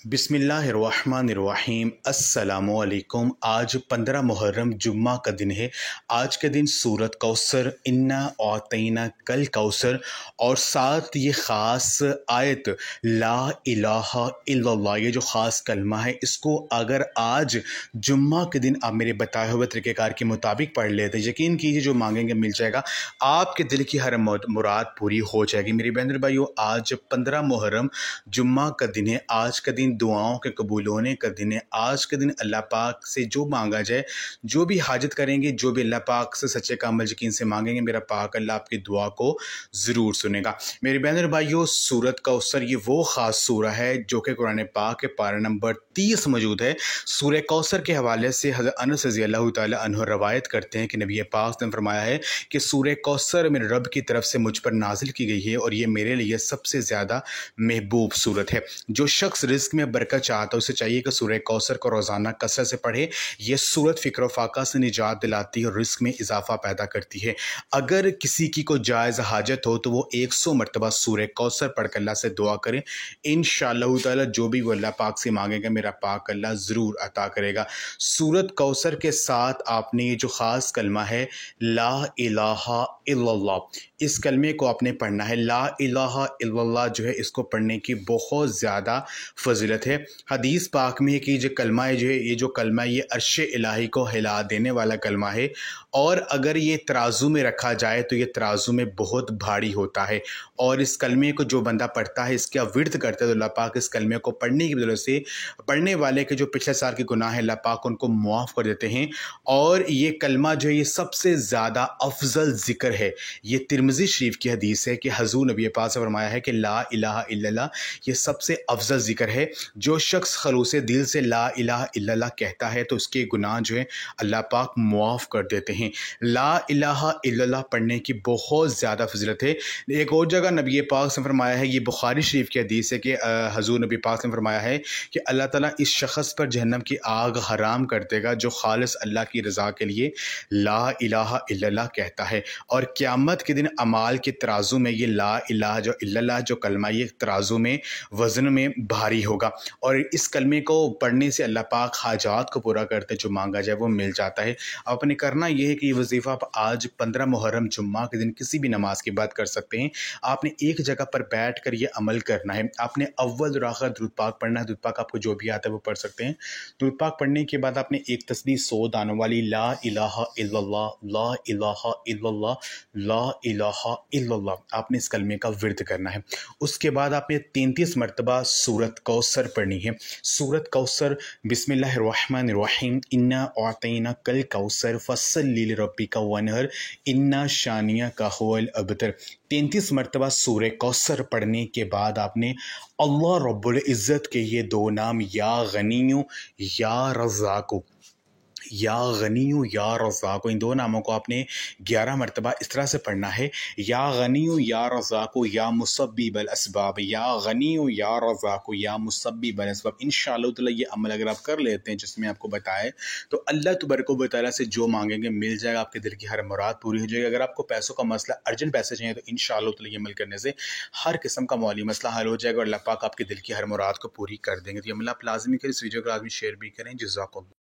बिस्मिल्लाहिर्रहमानिर्रहीम अस्सलामुअलैकुम। आज 15 मुहर्रम जुम्मा का दिन है। आज के दिन सूरत कौसर, इन्ना औतैना कल कौसर और साथ ये ख़ास आयत ला इलाहा इल्लल्लाह, ये जो ख़ास कलमा है, इसको अगर आज जुम्मा के दिन आप मेरे बताए हुए तरीक़ेकार के मुताबिक पढ़ लेते, यकीन कीजिए जो मांगेंगे मिल जाएगा, आपके दिल की हर मुराद पूरी हो जाएगी। मेरी बहन भाइयों, आज 15 मुहर्रम जुम्मा का दिन है। आज का दिन दुआओं के कबूल होने का दिन है। आज के दिन अल्लाह पाक से जो मांगा जाए, जो भी हाजत करेंगे, जो भी अल्लाह पाक से सच्चे कामल यकीन से मांगेंगे, मेरा पाक अल्लाह आपकी दुआ को ज़रूर सुनेगा। मेरे बहन और भाइयों, सूरत कौसर ये वो ख़ास सूरा है जो कि कुरान पाक के पारा नंबर 30 मौजूद है। सूरह कौसर के हवाले से हज़रत अनस रज़ियल्लाहु ताला अन्हु रवायत करते हैं कि नबी पाक ने फरमाया है कि सूरह कौसर मेरे रब की तरफ से मुझ पर नाजिल की गई है और ये मेरे लिए सबसे ज़्यादा महबूब सूरत है। जो शख्स रिज़्क़ में बरकत चाहता है, उसे चाहिए कि सूरह कौसर को रोज़ाना कसरत से पढ़े। यह सूरत फ़िक्र व फाक़ा से निजात दिलाती है और रिज़्क़ में इजाफ़ा पैदा करती है। अगर किसी की कोई जायज़ हाजत हो तो वो 100 मरतबा सूरह कौसर पढ़ कर अल्लाह से दुआ करें। इंशाअल्लाह ताला जो भी वो अल्लाह पाक से मांगेगा, मेरा पाक अल्लाह ज़रूर अता करेगा। सूरत कौसर के साथ आपने ये जो ख़ास कलमा है ला इलाहा इल्लल्लाह, इस कलमे को आपने पढ़ना है। ला इलाहा इल्लल्लाह जो है, इसको पढ़ने की बहुत ज़्यादा फ़जीलत है। हदीस पाक में है कि जो कलमा है, ये जो कलमा है, ये अर्श इलाही को हिला देने वाला कलमा है और अगर ये तराजू में रखा जाए तो ये तराजू में बहुत भारी होता है। और इस कलमे को जो बंदा पढ़ता है, इसका विर्द करता है, तो अल्लाह पाक इस कलमे को पढ़ने की वजह से पढ़ने वाले के जो पिछले साल के गुनाह है, अल्लाह पाक उनको मुआफ़ कर देते हैं। और ये कलमा जो है, ये सबसे ज़्यादा अफजल ज़िक्र है। ये तिरमिज़ी शरीफ की हदीस है कि हज़ूर नबी पाक से फरमाया है कि ला इलाहा इल्लल्लाह ये सबसे अफजल ज़िक्र है। जो शख्स खलूस दिल से ला इलाहा इल्लल्लाह कहता है तो उसके गुनाह जो है अल्लाह पाक मुआफ़ कर देते हैं। ला इलाहा इल्लल्लाह पढ़ने की बहुत ज़्यादा फजीलत है। एक और जगह नबी पाक से फरमाया है, ये बुखारी शरीफ की हदीस है कि हज़ूर नबी पाक ने फरमाया है कि अल्लाह ताला इस शख्स पर जहन्नम की आग हराम कर देगा जो खालिस अल्लाह की रज़ा के लिए ला इलाहा इल्लल्लाह कहता है। और क़यामत के दिन अमाल के तराजू में ये ला इलाहा जो इल्लल्लाह जो कलमा, ये तराजू में वज़न में भारी होगा। और इस कलमे को पढ़ने से अल्लाह पाक हाजात को पूरा करते, जो मांगा जाए वो मिल जाता है। आपने करना यह है कि ये वजीफ़ा आप आज 15 मुहर्रम जुम्मा के दिन किसी भी नमाज के बाद कर सकते हैं। आपने एक जगह पर बैठ कर ये अमल करना है। आपने अव्वल और आखिर दुरूद पाक पढ़ना है। दुरूद पाक आपको जो भी आता है वो पढ़ सकते हैं। दुरूद पाक पढ़ने के बाद आपने एक तस्बीह 100 दानों वाली ला इलाहा इल्लल्लाह, ला इलाहा इल्लल्लाह, ला इलाहा इल्लल्लाह आपने इस कलमे का विर्द करना है। उसके बाद आपने 33 मरतबा सूरत कौसर पढ़नी है। सूरत कौसर, बिस्मिल्लाहिर्रहमानिर्रहीम, इन्ना औतैना कल कौसर फस्सल्लि लिरब्बिका वनहर, इन्ना शानियका हुवल अबतर। 33 मरतबा सूरह कौसर पढ़ने के बाद आपने अल्लाह रब्बुल इज़्ज़त के ये दो नाम या गनियु या रज़्ज़ाक़ु, या गनियु या रज़्ज़ाक़ु, इन दो नामों को आपने 11 मरतबा इस तरह से पढ़ना है। या गनियु या रज़्ज़ाक़ु या मुसब्बिबल असबाब, या गनियु या रज़्ज़ाक़ु या मुसब्बिबल असबाब। इंशाअल्लाह ताला ये अमल अगर आप कर लेते हैं जिसमें आपको बताए, तो अल्लाह तबारक व तआला से जो मांगेंगे मिल जाएगा। आपके दिल की हर मुराद पूरी हो जाएगी। अगर आपको पैसों का मसला, अर्जेंट पैसे चाहिए, तो इंशाअल्लाह ताला ये अमल करने से हर किस्म का माली मसला हल हो जाएगा और अल्लाह पाक आपके दिल की हर मुराद को पूरी कर देंगे। तो ये अमल आप लाज़मी करें। इस वीडियो को लाज़मी शेयर भी करें। जज़ाकल्लाह।